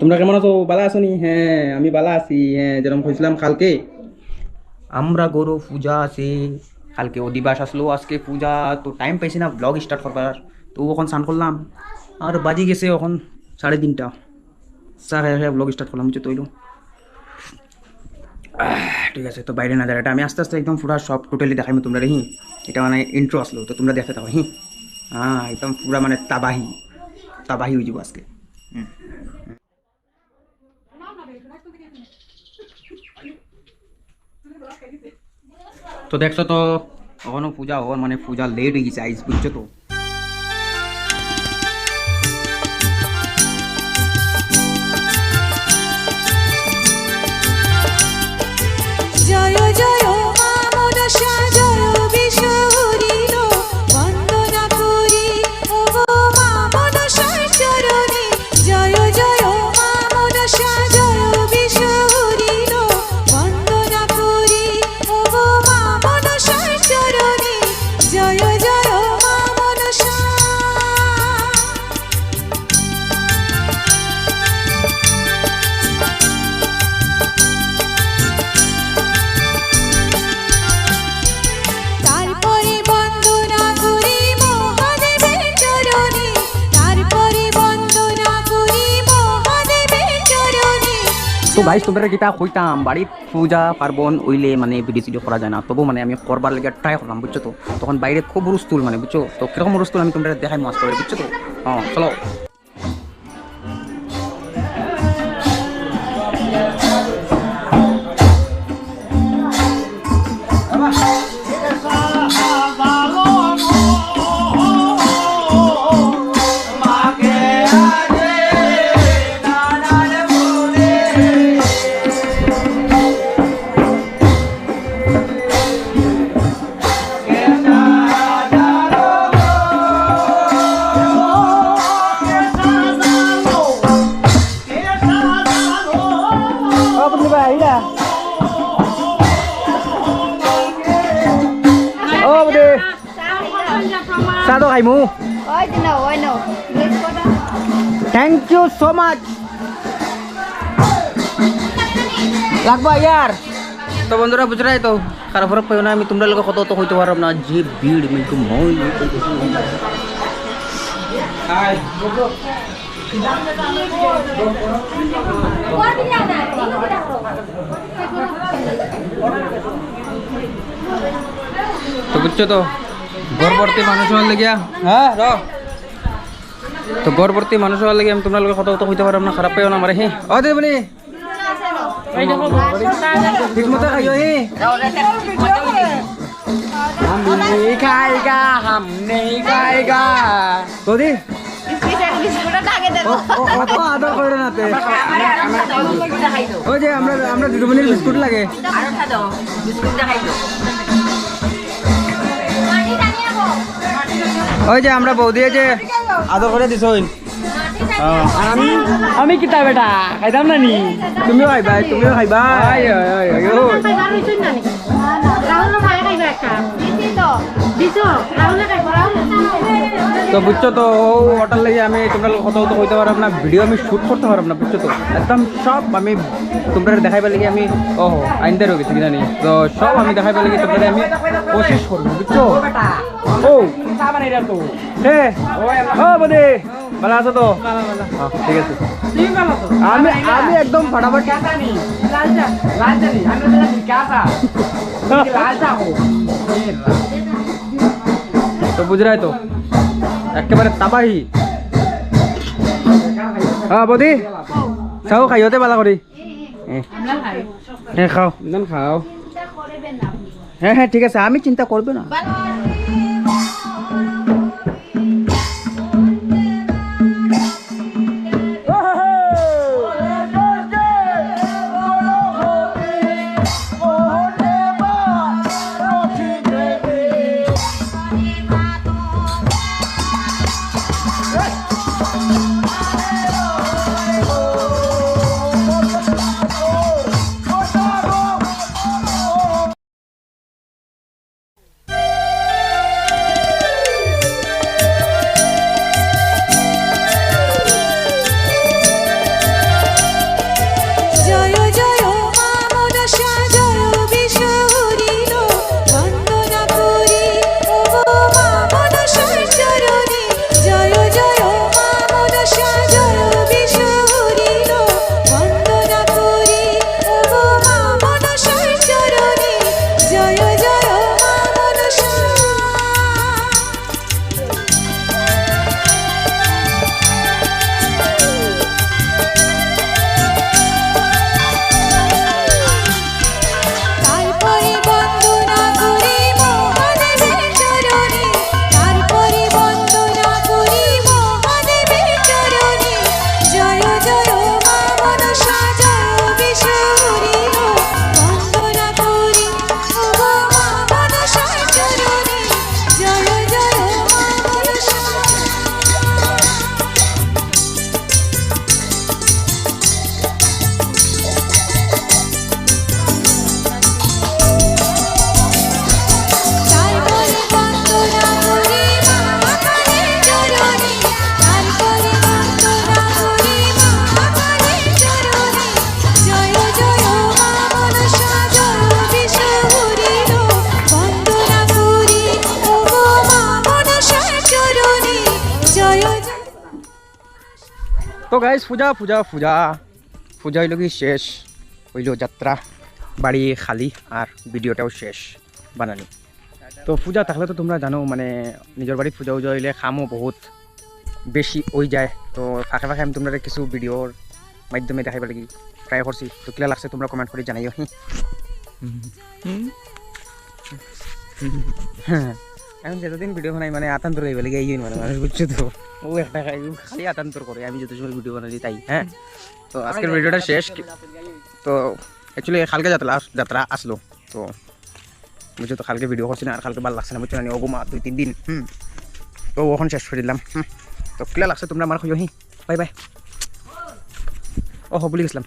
তোমরা কেমন আছো? বালা আছো নি? হ্যাঁ আমি বালা আছি। হ্যাঁ যেরকম কইছিলাম কালকে আমরা গরু পূজা আছে, কালকে অধিবাস আসলো, আজকে পূজা, তো টাইম পাইছি না ব্লগ স্টার্ট করবার। তো এখন স্নান করলাম আর বাজি গেছে এখন 3:30। চা খাই ব্লগ স্টার্ট করলাম বুঝছো তৈল। ঠিক আছে, তো বাইরে না যায়, এটা আমি আস্তে আস্তে একদম পুরা সব টোটালি দেখাই তোমরা হি। এটা মানে ইন্ট্রো আসলো, তো তোমরা দেখতে থাকো হি। হ্যাঁ একদম পুরা মানে তাবাহি তাবাহি হয়ে যাবো আজকে। তো দেখছো তো এখনো পূজা হওয়ার মানে পূজা লেট হয়ে গেছে আইস বুঝছো তো। জয় জয় মা মনসা জয় বিষ্ণু হরিণ বন্দনা করি ওগো মা মনসার চরণে জয় জয় মা মনসা জয় বিষ্ণু হরিণ বন্দনা করি ওগো মা মনসার চরণে জয় জয় মা মনসা। তারপরে বন্দনা করি মহাদেবের চরণে তারপরে বন্দনা করি মহাদেবের চরণে। তো গাইস তোমরা যেটা কইতাম বাড়ির পূজা পার্বণ ওইলে মানে ভিডিও সিডিও করা যায় না, তবু মানে আমি করবার লেগে ট্রাই করলাম বুঝছো তো। তখন বাইরে খুব রুস্তুল মানে বুঝছো তো, কিরকম রুস্তুল আমি তোমরা দেখাই মাস করে বুঝছো তো। হ্যাঁ চলো। Sado kaimu. I know. Thank you so much. লাগবা ইয়ার। তো বন্ধুরা বুঝরাই তো কারো ফরক পাইও না, আমি তোমরা লোক কত তো হইতে পারব না, যে ভিড় মিলকু মই। হাই তো বুঝছো তো গর্ভবতী মানুষ হওয়ার লেগিয়া, হ্যাঁ র তো গর্ভবতী মানুষ হওয়ার লেগে আমি তোমরা লোক কত তো হইতে পারব না, খারাপ পাইও না আমার। হে ও দিদিমণি ঠিক মতো খাইও হে। हम नहीं खाएगा, हम नहीं खाएगा। तो दी স্পেশাল বিস্কুট আগে দেখো অত আদর করে না তে। ওই যে আমরা দিদিমণির বিস্কুট লাগে আরো খাও বিস্কুট দেখাইতো মাটি টানিয়াবো ওই যে আমরা বৌদি যে আদর করে দিছইন। আর আমি কিতা বেটা খাইতাম না নি, তুমিও খাইবা তুমিও খাইবা। তো বুঝছো তো ওটার লাগে আমি তোমরা কত তো হইতে পারব না, ভিডিও আমি শুট করতে পারব না বুঝছো তো, একদম সব আমি তোমরা দেখাইবার লাগে আমি আইনদার হয়ে গেছি জানি, তো সব আমি দেখাইবার লাগে তোমরা আমি কোশিশ করবো বুঝছো। ও হে ও বদে ভালো আছো তো? ঠিক আছে আমি একদম ফাটাফাট তো বুঝরাই তো একেবারে তাবাহি। হ্যাঁ বদি চাও খাইতে পালা করি হ্যাঁ খাও খাও। হ্যাঁ হ্যাঁ ঠিক আছে আমি চিন্তা করবে না। তো গাইজ পূজা পূজা পূজা পূজা হইল কি শেষ হইল যাত্রা বাড়ি খালি আর ভিডিওটাও শেষ বানানি তো পূজা থাকলে তো তোমরা জানো মানে নিজের বাড়ির পূজা উজা হইলে খামও বহুত বেশি হয়ে যায় তো ফাঁকে ফাঁকে আমি তোমরা কিছু ভিডিওর মাধ্যমে দেখাইবার লাগি ট্রাই করছি তো কিলা লাগছে তোমরা কমেন্ট করে জানাইও হ্যাঁ এখন যতদিন ভিডিও বানাই মানে আতান্তর হয়ে গেলে এই মানে মানুষ বুঝছো তো ও একটা খালি আতান্তর করে আমি যত সময় ভিডিও বানাই তাই হ্যাঁ তো আজকের ভিডিওটা শেষ তো অ্যাকচুয়ালি কালকে যাত্রা আসলো তো বুঝছো তো কালকে ভিডিও করছি না আর কালকে ভালো লাগছে না বুঝছো না ওগুমা 2-3 দিন তো ওখানে শেষ করে দিলাম তো কিলা লাগছে তোমরা আমার খুঁজো বাই বাই ও ভুলে গেছিলাম